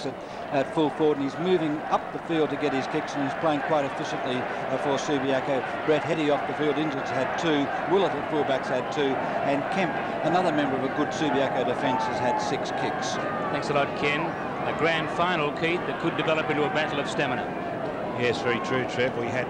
kicks at full forward, and he's moving up the field to get his kicks, and he's playing quite efficiently for Subiaco. Brett Hetty off the field, Injuns had 2, Willett at fullbacks had 2, and Kemp, another member of a good Subiaco defence, has had 6 kicks. Thanks a lot, Ken. A grand final, Keith, that could develop into a battle of stamina. Yes, very true, Trev. We had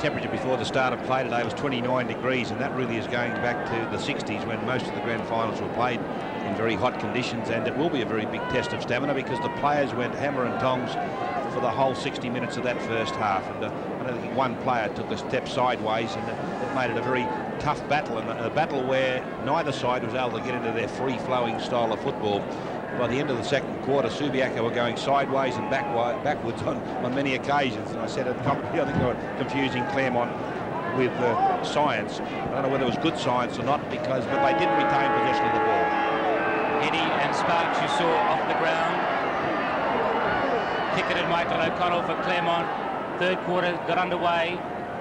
temperature before the start of play today was 29 degrees, and that really is going back to the 60s when most of the grand finals were played in very hot conditions, and it will be a very big test of stamina because the players went hammer and tongs for the whole 60 minutes of that first half, and I don't think one player took a step sideways, and it made it a very tough battle, and a battle where neither side was able to get into their free-flowing style of football. By the end of the second quarter, Subiaco were going sideways and backwards on many occasions. And I said at the commentary, I think they were confusing Claremont with science. I don't know whether it was good science or not, but they didn't retain possession of the ball. Eddie and Sparks, you saw off the ground. Ticketed Michael O'Connell for Claremont. Third quarter got underway.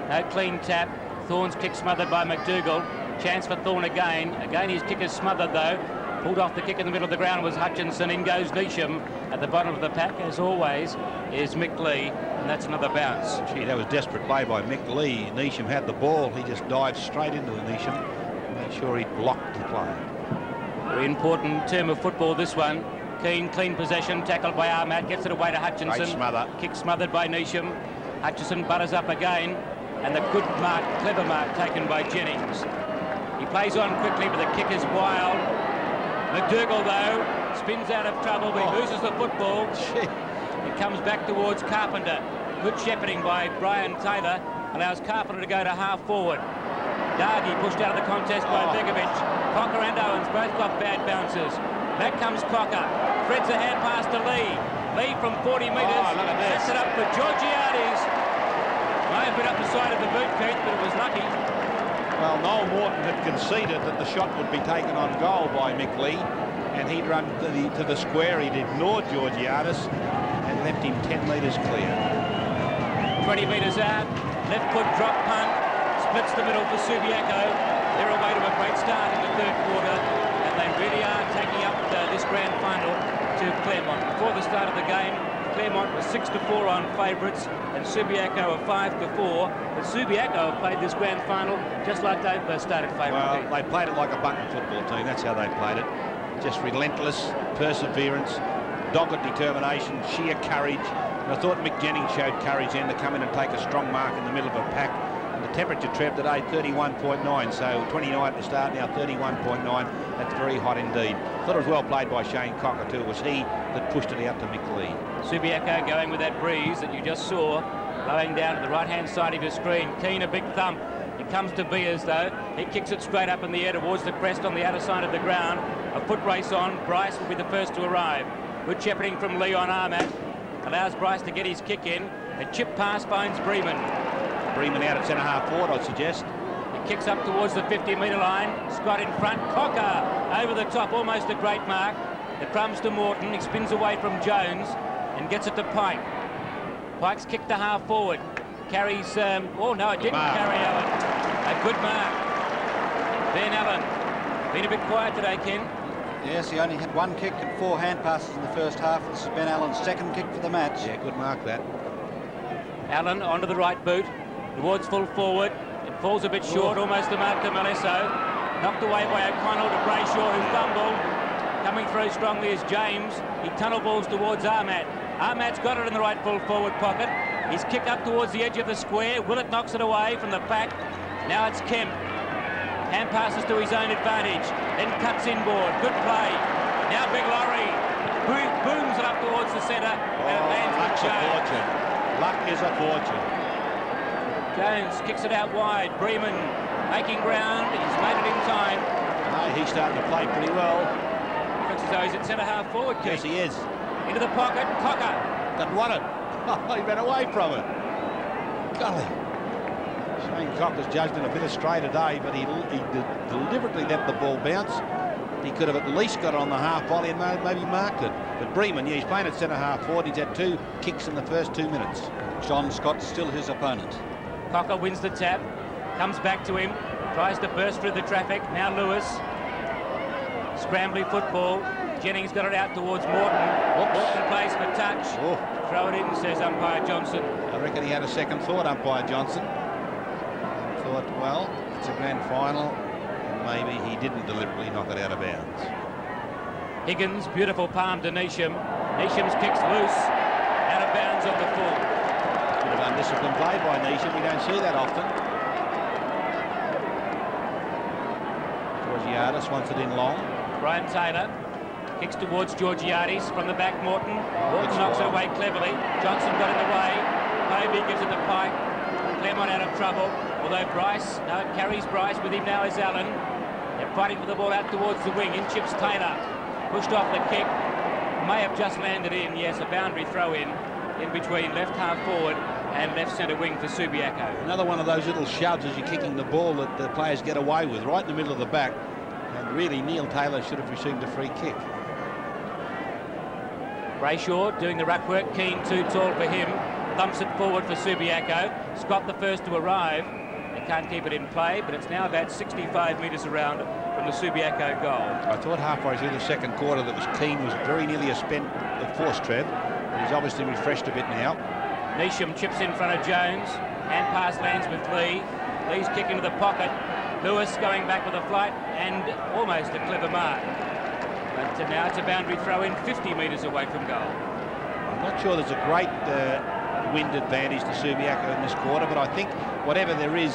No clean tap. Thorne's kick smothered by McDougall. Chance for Thorne again. Again, his kick is smothered though. Pulled off the kick in the middle of the ground was Hutchinson. In goes Neesham. At the bottom of the pack, as always, is Mick Lee, and that's another bounce. Gee, that was desperate play by Mick Lee. Neesham had the ball. He just dived straight into the Neesham. Made sure he blocked the play. Very important term of football, this one. Clean possession, tackled by Ahmad, gets it away to Hutchinson. Great smother. Kick smothered by Neesham. Hutchinson butters up again, and the good mark, clever mark taken by Jennings. He plays on quickly, but the kick is wild. McDougall, though, spins out of trouble, but he loses the football. It comes back towards Carpenter. Good shepherding by Brian Taylor allows Carpenter to go to half forward. Dargy pushed out of the contest by Begovic. Cocker and Owens both got bad bounces. Back comes Cocker. Threads a hand pass to Lee. Lee from 40 metres. Sets it up for Georgiades. May have been up the side of the boot, Keith, but it was lucky. Well, Noel Morton had conceded that the shot would be taken on goal by Mick Lee, and he'd run to the square. He'd ignored Georgiades and left him 10 metres clear. 20 metres out, left foot drop punt, splits the middle for Subiaco. They're away to a great start in the third quarter, and they really are taking up this grand final to Claremont. Before the start of the game, Claremont was 6-4 on favourites, and Subiaco are 5-4. But Subiaco have played this grand final just like they've started favourite. Well, they played it like a button football team. That's how they played it. Just relentless perseverance, dogged determination, sheer courage. And I thought Mick Jennings showed courage then to come in and take a strong mark in the middle of a pack. And the temperature, Trev, today 31.9, so 29 at the start, now 31.9. That's very hot indeed. Thought it was well played by Shane Cocker too. It was he that pushed it out to Mick Lee. Subiaco going with that breeze that you just saw, blowing down to the right-hand side of your screen. Keane, a big thump. It comes to Beers, though. He kicks it straight up in the air towards the crest on the outer side of the ground. A foot race on. Bryce will be the first to arrive. Good shepherding from Leon Armat. Allows Bryce to get his kick in. A chip pass finds Bremen. Bremen out at centre-half forward, I'd suggest. He kicks up towards the 50-metre line. Scott in front. Cocker over the top. Almost a great mark. The crumbs to Morton. He spins away from Jones and gets it to Pike. Pike's kicked to half forward. Carries, oh no, it didn't carry Allen. A good mark. Ben Allen. Been a bit quiet today, Ken. Yes, he only had 1 kick and 4 hand passes in the first half. This is Ben Allen's 2nd kick for the match. Yeah, good mark that. Allen onto the right boot, towards full forward. It falls a bit short, almost a mark to Malesso. Knocked away by O'Connell to Brayshaw, who fumbled. Coming through strongly is James. He tunnel balls towards Armat. Armat's got it in the right full forward pocket. His kick up towards the edge of the square. Willett knocks it away from the pack. Now it's Kemp. Hand passes to his own advantage. Then cuts inboard. Good play. Now Big Lorry booms it up towards the centre, and it lands with Jones. Luck is a fortune. Jones kicks it out wide. Bremen making ground. He's made it in time. He's starting to play pretty well. Looks as though he's at centre half forward. Yes, he is. Into the pocket. Cocker. Doesn't want it. He ran away from it. Golly. Shane Cocker's judged in a bit of stray today, but he deliberately let the ball bounce. He could have at least got it on the half volley and maybe marked it. But Bremen, yeah, he's playing at centre-half forward. He's had 2 kicks in the first 2 minutes. John Scott still his opponent. Cocker wins the tap. Comes back to him. Tries to burst through the traffic. Now Lewis. Scrambly football. Jennings got it out towards Morton. Morton touch. Oh. Throw it in, says umpire Johnson. I reckon he had a second thought, umpire Johnson. Thought, well, it's a grand final, and maybe he didn't deliberately knock it out of bounds. Higgins, beautiful palm to Neesham. Neesham's kick's loose, out of bounds on the full. Bit of undisciplined play by Neesham. We don't see that often. Georgiadis wants it in long. Brian Taylor kicks towards Georgiadis from the back. Morton knocks it away cleverly. Johnson got in the way. Povey gives it to Pike. Claremont out of trouble. Although Bryce, no, it carries Bryce. With him now is Allen. They're fighting for the ball out towards the wing. In chips Taylor. Pushed off the kick. May have just landed in. Yes, a boundary throw in between left half forward and left centre wing for Subiaco. Another one of those little shoves as you're kicking the ball that the players get away with, right in the middle of the back. And really, Neil Taylor should have received a free kick. Brayshaw doing the ruck work. Keane too tall for him. Thumps it forward for Subiaco. Scott the first to arrive. They can't keep it in play, but it's now about 65 metres around from the Subiaco goal. I thought halfway through the second quarter that Keane was very nearly a spent at force, Trev. But he's obviously refreshed a bit now. Neesham chips in front of Jones. Hand pass lands with Lee. Lee's kick into the pocket. Lewis going back with a flight and almost a clever mark. But now it's a boundary throw in 50 metres away from goal. I'm not sure there's a great wind advantage to Subiaco in this quarter, but I think whatever there is,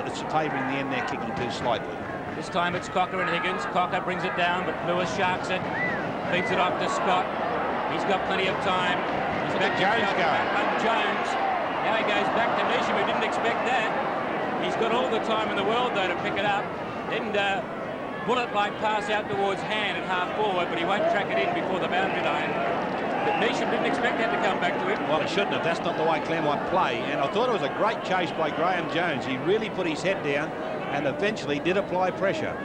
it's favouring the end they're kicking too slightly. This time it's Cocker and Higgins. Cocker brings it down, but Lewis sharks it. Feeds it off to Scott. He's got plenty of time. He's back to Jones. Jones. Now he goes back to Neesham, who didn't expect that. He's got all the time in the world, though, to pick it up. Then bullet-like pass out towards Hand at half forward, but he won't track it in before the boundary line. But Neesham didn't expect that to come back to him. Well, he shouldn't have. That's not the way Claremont play. And I thought it was a great chase by Graham Jones. He really put his head down and eventually did apply pressure.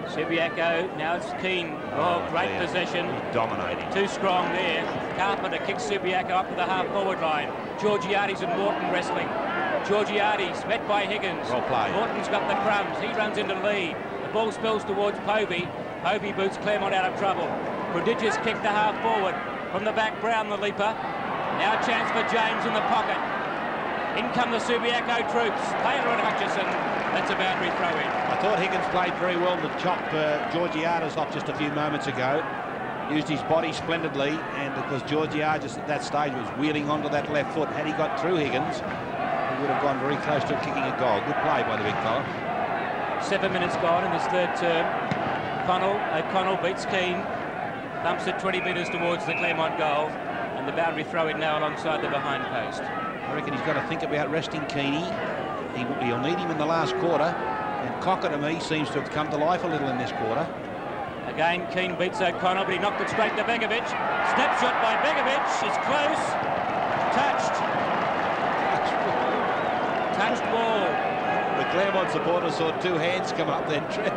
Subiaco, now it's Keane. Oh, great possession. He's dominating. Too strong there. Carpenter kicks Subiaco up to the half-forward line. Georgiadis and Morton wrestling. Georgiadis met by Higgins. Well played. Morton's got the crumbs. He runs into Lee. The ball spills towards Povey. Povey boots Claremont out of trouble. Prodigious kick to half-forward. From the back, Brown, the leaper. Now a chance for James in the pocket. In come the Subiaco troops. Taylor and Hutchison. That's a boundary throw in. I thought Higgins played very well to chop Georgiadis off just a few moments ago. Used his body splendidly, and because Georgiadis at that stage was wheeling onto that left foot, had he got through Higgins, he would have gone very close to kicking a goal. Good play by the big fella. 7 minutes gone in this third term. O'Connell beats Keane. Thumps it 20 metres towards the Claremont goal, and the boundary throw in now alongside the behind post. I reckon he's got to think about resting Keaney. He'll need him in the last quarter, and Cocker to me seems to have come to life a little in this quarter. Again, Keane beats O'Connell, but he knocked it straight to Begovic. Snapshot by Begovic. It's close. Touched. Touched ball. The Claremont supporters saw two hands come up then, Trent.